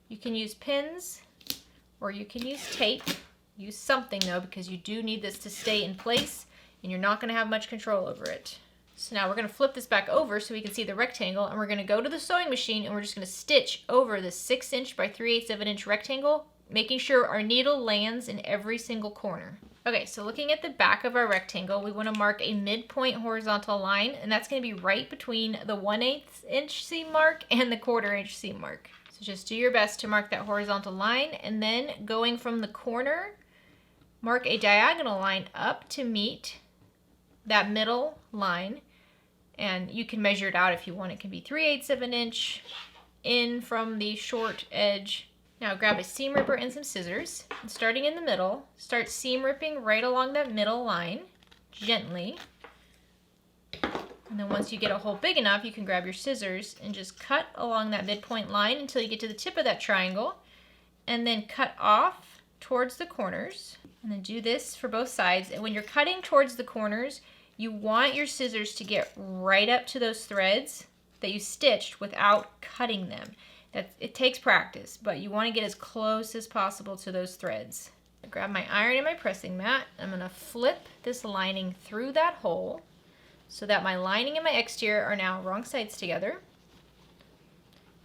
You can use pins or you can use tape. Use something though, because you do need this to stay in place and you're not going to have much control over it. So now we're going to flip this back over so we can see the rectangle, and we're going to go to the sewing machine and we're just going to stitch over the 6-inch by 3/8 of an inch rectangle, making sure our needle lands in every single corner. Okay, so looking at the back of our rectangle, we want to mark a midpoint horizontal line, and that's going to be right between the 1/8 inch seam mark and the 1/4 inch seam mark. So just do your best to mark that horizontal line, and then going from the corner, mark a diagonal line up to meet that middle line, and you can measure it out if you want. It can be 3/8 of an inch in from the short edge. Now grab a seam ripper and some scissors, and starting in the middle, start seam ripping right along that middle line, gently. And then once you get a hole big enough, you can grab your scissors and just cut along that midpoint line until you get to the tip of that triangle, and then cut off towards the corners. And then do this for both sides. And when you're cutting towards the corners, you want your scissors to get right up to those threads that you stitched without cutting them. It takes practice, but you want to get as close as possible to those threads. I grab my iron and my pressing mat. I'm going to flip this lining through that hole so that my lining and my exterior are now wrong sides together.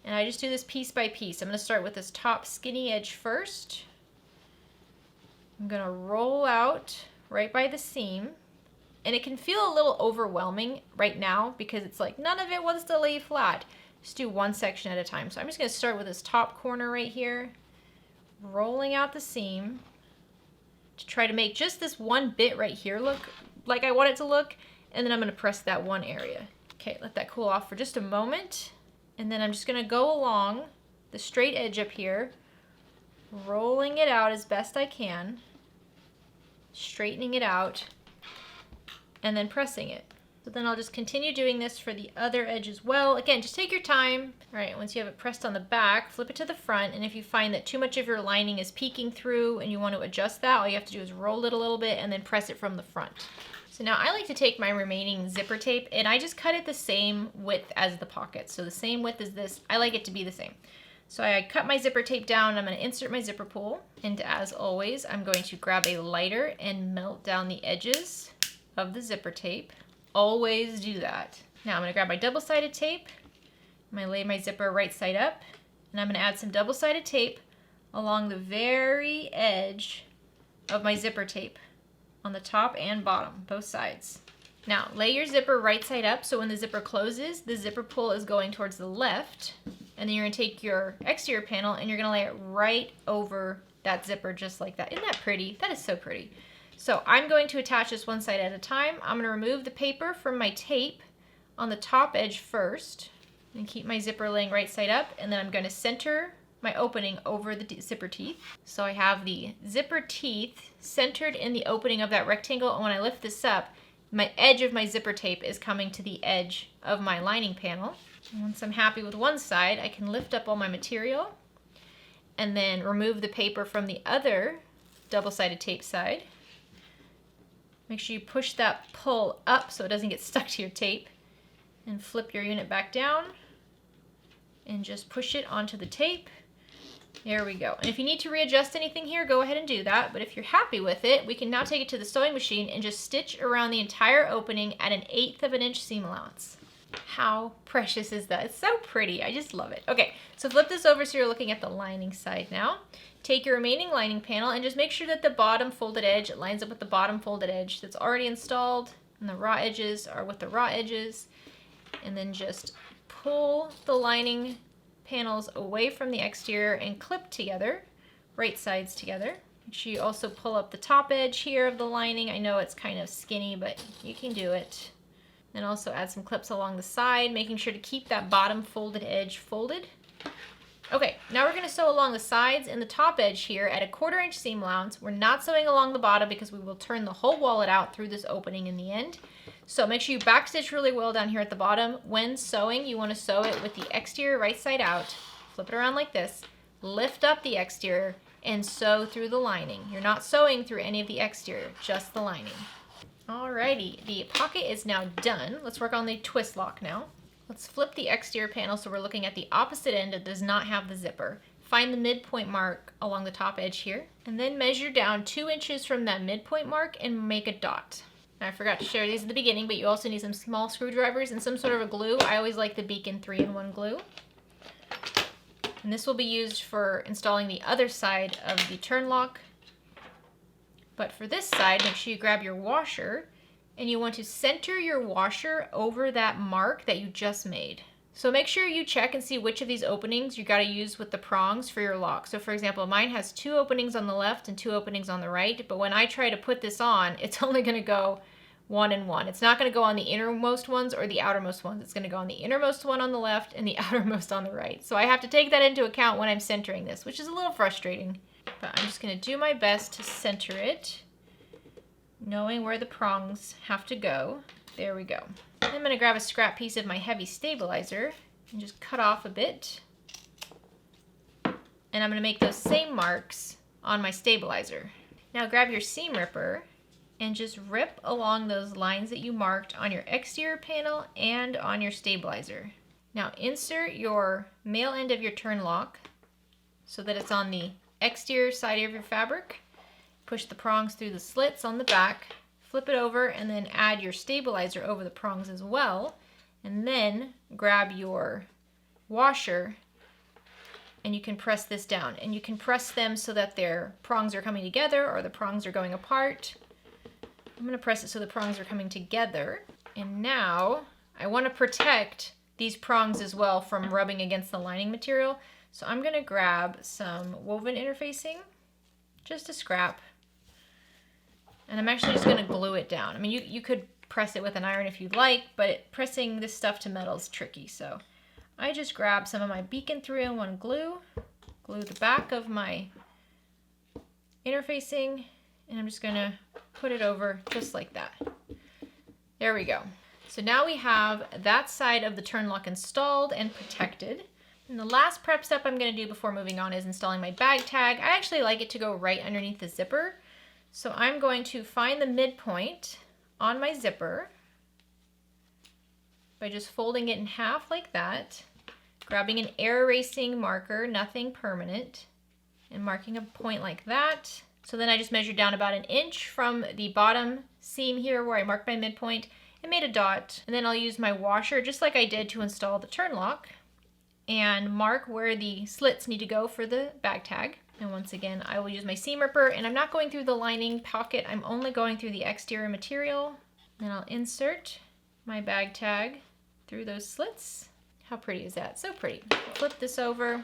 And I just do this piece by piece. I'm going to start with this top skinny edge first. I'm going to roll out right by the seam. And it can feel a little overwhelming right now because it's like none of it wants to lay flat. Just do one section at a time. So I'm just going to start with this top corner right here, rolling out the seam to try to make just this one bit right here look like I want it to look, and then I'm going to press that one area. Okay, let that cool off for just a moment, and then I'm just going to go along the straight edge up here, rolling it out as best I can, straightening it out, and then pressing it. So then I'll just continue doing this for the other edge as well. Again, just take your time. All right, once you have it pressed on the back, flip it to the front, and if you find that too much of your lining is peeking through and you want to adjust that, all you have to do is roll it a little bit and then press it from the front. So now I like to take my remaining zipper tape and I just cut it the same width as the pocket. So the same width as this, I like it to be the same. So I cut my zipper tape down, I'm going to insert my zipper pull, and as always, I'm going to grab a lighter and melt down the edges of the zipper tape. Always do that. Now I'm going to grab my double-sided tape, I'm going to lay my zipper right side up, and I'm going to add some double-sided tape along the very edge of my zipper tape on the top and bottom, both sides. Now lay your zipper right side up so when the zipper closes, the zipper pull is going towards the left, and then you're going to take your exterior panel and you're going to lay it right over that zipper just like that. Isn't that pretty? That is so pretty. So I'm going to attach this one side at a time. I'm going to remove the paper from my tape on the top edge first and keep my zipper laying right side up, and then I'm going to center my opening over the zipper teeth. So I have the zipper teeth centered in the opening of that rectangle, and when I lift this up, my edge of my zipper tape is coming to the edge of my lining panel. And once I'm happy with one side, I can lift up all my material and then remove the paper from the other double-sided tape side. Make sure you push that pull up so it doesn't get stuck to your tape, and flip your unit back down and just push it onto the tape. There we go. And if you need to readjust anything here, go ahead and do that. But if you're happy with it, we can now take it to the sewing machine and just stitch around the entire opening at 1/8 of an inch seam allowance. How precious is that? It's so pretty. I just love it. Okay, so flip this over so you're looking at the lining side now. Take your remaining lining panel and just make sure that the bottom folded edge lines up with the bottom folded edge that's already installed, and the raw edges are with the raw edges. And then just pull the lining panels away from the exterior and clip together, right sides together. Make sure you also pull up the top edge here of the lining. I know it's kind of skinny, but you can do it. And also add some clips along the side, making sure to keep that bottom folded edge folded. Okay, now we're going to sew along the sides and the top edge here at 1/4 inch seam allowance. We're not sewing along the bottom because we will turn the whole wallet out through this opening in the end. So make sure you backstitch really well down here at the bottom. When sewing, you want to sew it with the exterior right side out. Flip it around like this. Lift up the exterior and sew through the lining. You're not sewing through any of the exterior, just the lining. Alrighty, the pocket is now done. Let's work on the twist lock now. Let's flip the exterior panel so we're looking at the opposite end that does not have the zipper. Find the midpoint mark along the top edge here, and then measure down 2 inches from that midpoint mark and make a dot. Now, I forgot to share these at the beginning, but you also need some small screwdrivers and some sort of a glue. I always like the Beacon 3-in-1 glue. And this will be used for installing the other side of the turn lock. But for this side, make sure you grab your washer and you want to center your washer over that mark that you just made. So make sure you check and see which of these openings you got to use with the prongs for your lock. So for example, mine has 2 openings on the left and 2 openings on the right, but when I try to put this on, it's only going to go 1 and 1. It's not going to go on the innermost ones or the outermost ones. It's going to go on the innermost one on the left and the outermost on the right. So I have to take that into account when I'm centering this, which is a little frustrating. But I'm just going to do my best to center it, knowing where the prongs have to go. There we go. I'm going to grab a scrap piece of my heavy stabilizer and just cut off a bit. And I'm going to make those same marks on my stabilizer. Now grab your seam ripper and just rip along those lines that you marked on your exterior panel and on your stabilizer. Now insert your male end of your turn lock so that it's on the exterior side of your fabric. Push the prongs through the slits on the back, flip it over, and then add your stabilizer over the prongs as well. And then grab your washer and you can press this down. And you can press them so that their prongs are coming together or the prongs are going apart. I'm gonna press it so the prongs are coming together. And now I wanna protect these prongs as well from rubbing against the lining material. So I'm gonna grab some woven interfacing, just a scrap. And I'm actually just gonna glue it down. I mean, you could press it with an iron if you'd like, but pressing this stuff to metal is tricky. So I just grab some of my Beacon 3-in-1 glue, glue the back of my interfacing, and I'm just gonna put it over just like that. There we go. So now we have that side of the turn lock installed and protected. And the last prep step I'm gonna do before moving on is installing my bag tag. I actually like it to go right underneath the zipper. So I'm going to find the midpoint on my zipper by just folding it in half like that, grabbing an air erasing marker, nothing permanent, and marking a point like that. So then I just measured down about 1 inch from the bottom seam here where I marked my midpoint and made a dot. And then I'll use my washer just like I did to install the turn lock and mark where the slits need to go for the bag tag. And once again, I will use my seam ripper, and I'm not going through the lining pocket, I'm only going through the exterior material. Then I'll insert my bag tag through those slits. How pretty is that? So pretty. Flip this over.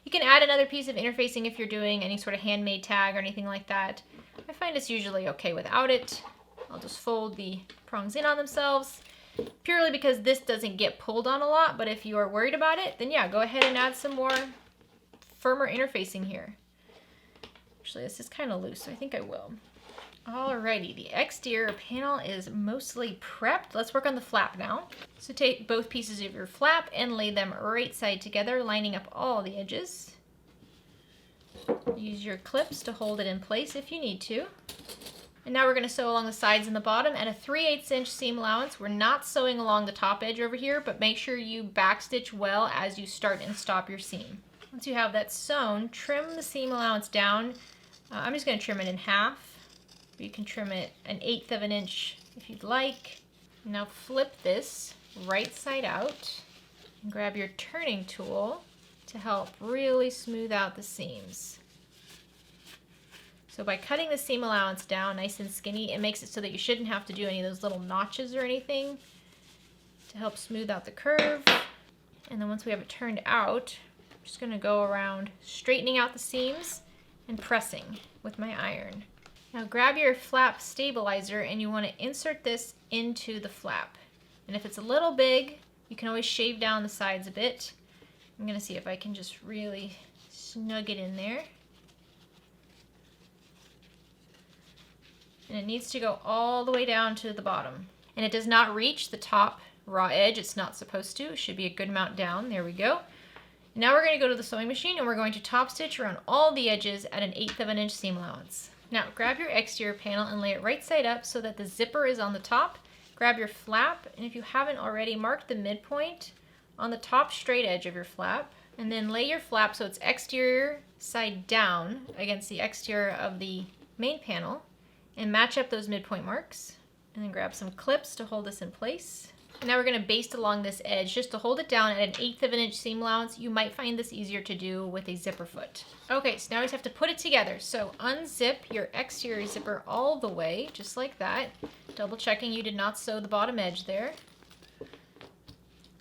You can add another piece of interfacing if you're doing any sort of handmade tag or anything like that. I find it's usually okay without it. I'll just fold the prongs in on themselves, purely because this doesn't get pulled on a lot, but if you are worried about it, then yeah, go ahead and add some more firmer interfacing here. Actually, this is kind of loose, so I think I will. Alrighty, the exterior panel is mostly prepped. Let's work on the flap now. So take both pieces of your flap and lay them right side together, lining up all the edges. Use your clips to hold it in place if you need to. And now we're going to sew along the sides and the bottom at a 3/8 inch seam allowance. We're not sewing along the top edge over here, but make sure you backstitch well as you start and stop your seam. Once you have that sewn, trim the seam allowance down. I'm just going to trim it in half. You can trim it 1/8 of an inch if you'd like. Now flip this right side out and grab your turning tool to help really smooth out the seams. So by cutting the seam allowance down nice and skinny, it makes it so that you shouldn't have to do any of those little notches or anything to help smooth out the curve. And then once we have it turned out, I'm just going to go around straightening out the seams and pressing with my iron. Now grab your flap stabilizer and you want to insert this into the flap. And if it's a little big, you can always shave down the sides a bit. I'm going to see if I can just really snug it in there. And it needs to go all the way down to the bottom. And it does not reach the top raw edge. It's not supposed to. It should be a good amount down. There we go. Now we're going to go to the sewing machine and we're going to top stitch around all the edges at 1/8 of an inch seam allowance. Now grab your exterior panel and lay it right side up so that the zipper is on the top. Grab your flap, and if you haven't already, mark the midpoint on the top straight edge of your flap, and then lay your flap so it's exterior side down against the exterior of the main panel, and match up those midpoint marks. And then grab some clips to hold this in place. And now we're going to baste along this edge just to hold it down at 1/8 of an inch seam allowance. You might find this easier to do with a zipper foot. Okay, so now we just have to put it together. So unzip your exterior zipper all the way, just like that. Double checking you did not sew the bottom edge there.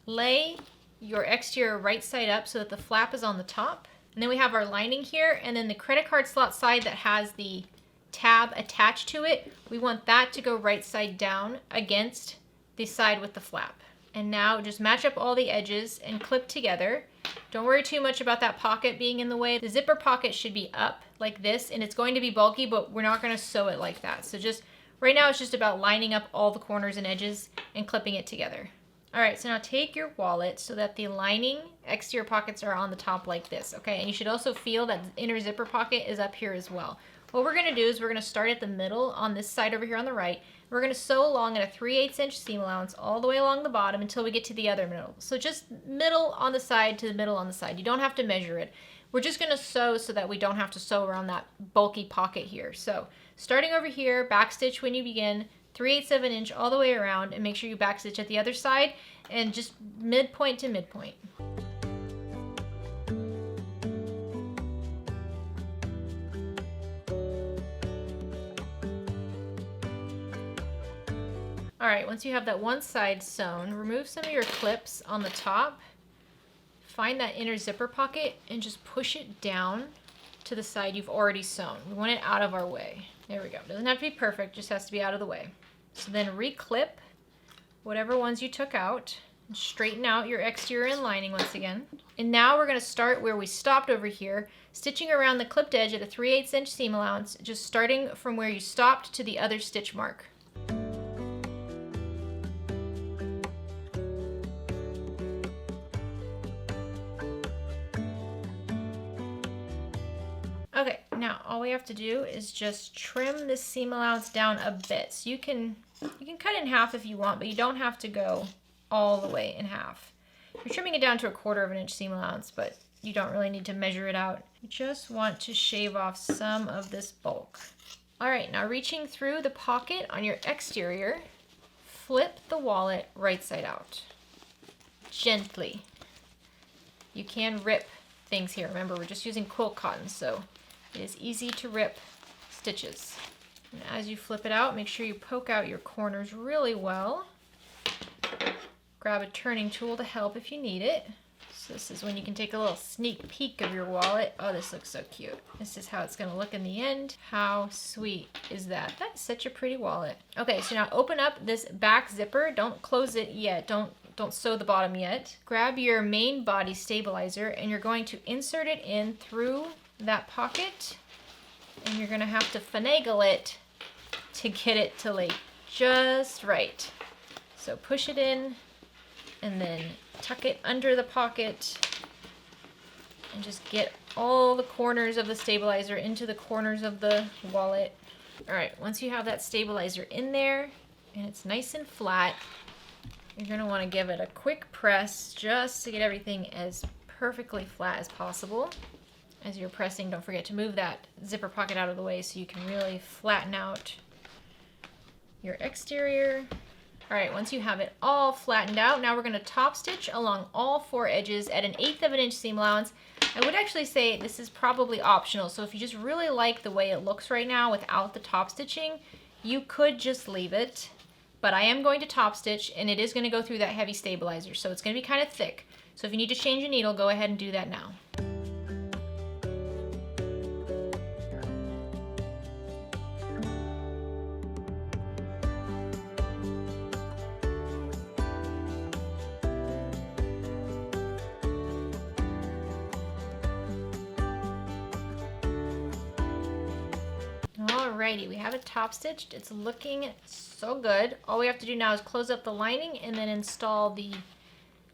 Lay your exterior right side up so that the flap is on the top. And then we have our lining here, and then the credit card slot side that has the tab attached to it, we want that to go right side down against the side with the flap. And now just match up all the edges and clip together. Don't worry too much about that pocket being in the way. The zipper pocket should be up like this, and it's going to be bulky, but we're not going to sew it like that. So just right now it's just about lining up all the corners and edges and clipping it together. All right, so now take your wallet so that the lining exterior pockets are on the top like this, okay? And you should also feel that the inner zipper pocket is up here as well. What we're gonna do is we're gonna start at the middle on this side over here on the right. We're gonna sew along at a 3/8 inch seam allowance all the way along the bottom until we get to the other middle. So just middle on the side to the middle on the side. You don't have to measure it. We're just gonna sew so that we don't have to sew around that bulky pocket here. So starting over here, backstitch when you begin, 3/8 of an inch all the way around, and make sure you backstitch at the other side and just midpoint to midpoint. All right, once you have that one side sewn, remove some of your clips on the top. Find that inner zipper pocket and just push it down to the side you've already sewn. We want it out of our way. There we go. Doesn't have to be perfect, just has to be out of the way. So then reclip whatever ones you took out. Straighten out your exterior and lining once again. And now we're going to start where we stopped over here, stitching around the clipped edge at a 3/8 inch seam allowance, just starting from where you stopped to the other stitch mark. Okay, now all we have to do is just trim this seam allowance down a bit. So you can cut it in half if you want, but you don't have to go all the way in half. You're trimming it down to a 1/4 inch seam allowance, but you don't really need to measure it out. You just want to shave off some of this bulk. All right, now reaching through the pocket on your exterior, flip the wallet right side out. Gently. You can rip things here. Remember, we're just using quilt cotton, so it is easy to rip stitches. And as you flip it out, make sure you poke out your corners really well. Grab a turning tool to help if you need it. So this is when you can take a little sneak peek of your wallet. Oh, this looks so cute. This is how it's going to look in the end. How sweet is that? That's such a pretty wallet. Okay, so now open up this back zipper. Don't close it yet. Don't sew the bottom yet. Grab your main body stabilizer and you're going to insert it in through that pocket. And you're going to have to finagle it to get it to lay just right. So push it in and then tuck it under the pocket and just get all the corners of the stabilizer into the corners of the wallet. All right, once you have that stabilizer in there and it's nice and flat, you're going to want to give it a quick press just to get everything as perfectly flat as possible. As you're pressing, don't forget to move that zipper pocket out of the way so you can really flatten out your exterior. All right, once you have it all flattened out, now we're going to top stitch along all 4 edges at an 1/8 inch seam allowance. I would actually say this is probably optional, so if you just really like the way it looks right now without the top stitching, you could just leave it. But I am going to top stitch, and it is going to go through that heavy stabilizer, so it's going to be kind of thick. So if you need to change a needle, go ahead and do that now. Alrighty, we have it top stitched. It's looking so good. All we have to do now is close up the lining and then install the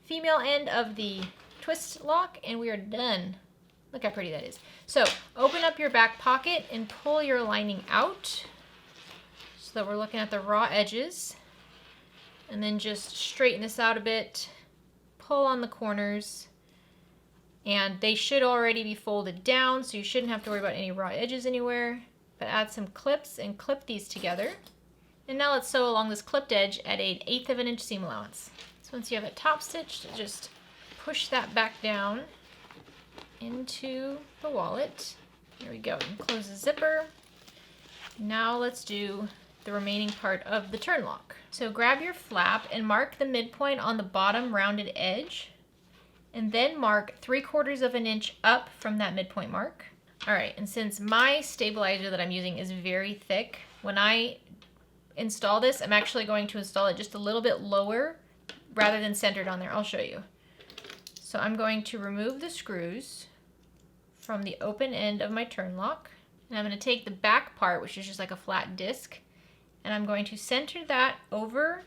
female end of the twist lock and we are done. Look how pretty that is. So open up your back pocket and pull your lining out so that we're looking at the raw edges, and then just straighten this out a bit, pull on the corners, and they should already be folded down, so you shouldn't have to worry about any raw edges anywhere. But add some clips and clip these together. And now let's sew along this clipped edge at an 1/8 inch seam allowance. So once you have it top stitched, just push that back down into the wallet. There we go. And close the zipper. Now let's do the remaining part of the turn lock. So grab your flap and mark the midpoint on the bottom rounded edge, and then mark 3/4 inch up from that midpoint mark. All right, and since my stabilizer that I'm using is very thick, when I install this, I'm actually going to install it just a little bit lower rather than centered on there. I'll show you. So I'm going to remove the screws from the open end of my turn lock, and I'm going to take the back part, which is just like a flat disc, and I'm going to center that over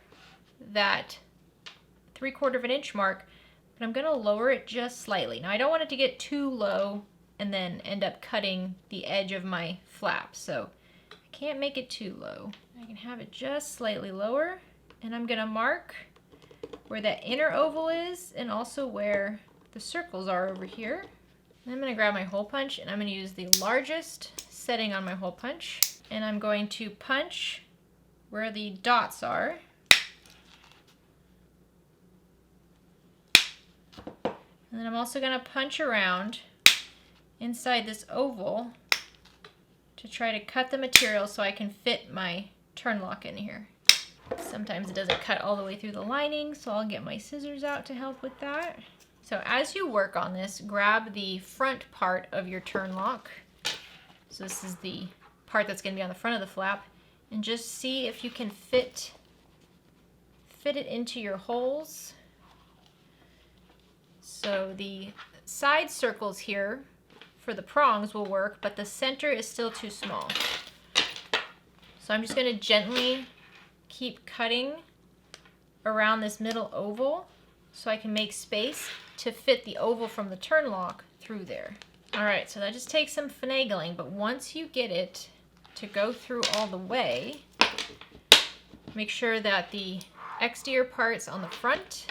that 3/4 inch mark, but I'm going to lower it just slightly. Now I don't want it to get too low and then end up cutting the edge of my flap. So I can't make it too low. I can have it just slightly lower, and I'm gonna mark where that inner oval is and also where the circles are over here. And I'm gonna grab my hole punch and I'm gonna use the largest setting on my hole punch, and I'm going to punch where the dots are. And then I'm also gonna punch around inside this oval to try to cut the material so I can fit my turn lock in here. Sometimes it doesn't cut all the way through the lining, so I'll get my scissors out to help with that. So as you work on this, grab the front part of your turn lock. So this is the part that's going to be on the front of the flap, and just see if you can fit it into your holes. So the side circles here for the prongs will work, but the center is still too small. So I'm just going to gently keep cutting around this middle oval so I can make space to fit the oval from the turn lock through there. All right, so that just takes some finagling, but once you get it to go through all the way, make sure that the exterior part's on the front,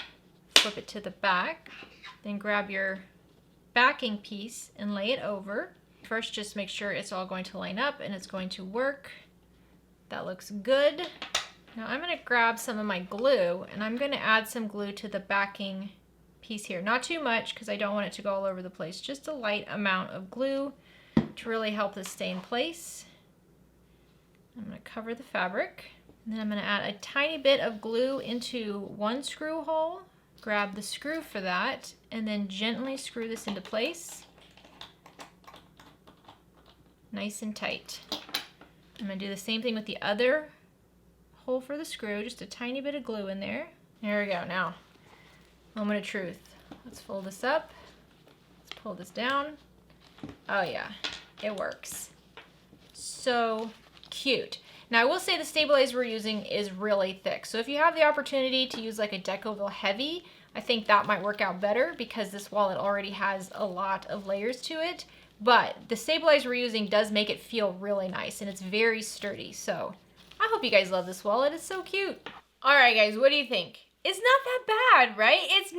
flip it to the back, then grab your backing piece and lay it over. First, just make sure it's all going to line up and it's going to work. That looks good. Now I'm going to grab some of my glue and I'm going to add some glue to the backing piece here. Not too much because I don't want it to go all over the place. Just a light amount of glue to really help this stay in place. I'm going to cover the fabric. And then I'm going to add a tiny bit of glue into one screw hole. Grab the screw for that and then gently screw this into place. Nice and tight. I'm going to do the same thing with the other hole for the screw, just a tiny bit of glue in there. There we go. Now, moment of truth. Let's fold this up. Let's pull this down. Oh yeah, it works. So cute. Now I will say the stabilizer we're using is really thick. So if you have the opportunity to use like a Decoville Heavy, I think that might work out better because this wallet already has a lot of layers to it. But the stabilizer we're using does make it feel really nice and it's very sturdy. So I hope you guys love this wallet. It's so cute. All right, guys, what do you think? It's not that bad, right? It's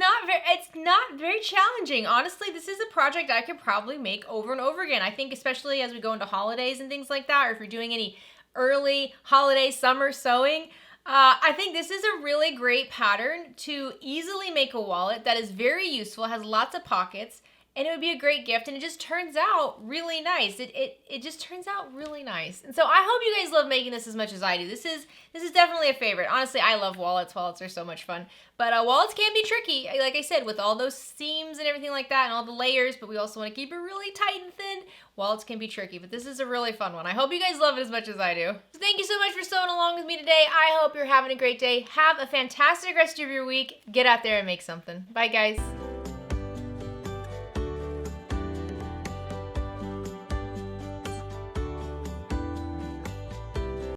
not very challenging. Honestly, this is a project I could probably make over and over again. I think especially as we go into holidays and things like that, or if you're doing any early holiday summer sewing, I think this is a really great pattern to easily make a wallet that is very useful, has lots of pockets, and it would be a great gift, and it just turns out really nice. It just turns out really nice. And so I hope you guys love making this as much as I do. This is definitely a favorite. Honestly, I love wallets. Wallets are so much fun. But wallets can be tricky, like I said, with all those seams and everything like that and all the layers, but we also want to keep it really tight and thin. Wallets can be tricky, but this is a really fun one. I hope you guys love it as much as I do. So thank you so much for sewing along with me today. I hope you're having a great day. Have a fantastic rest of your week. Get out there and make something. Bye, guys.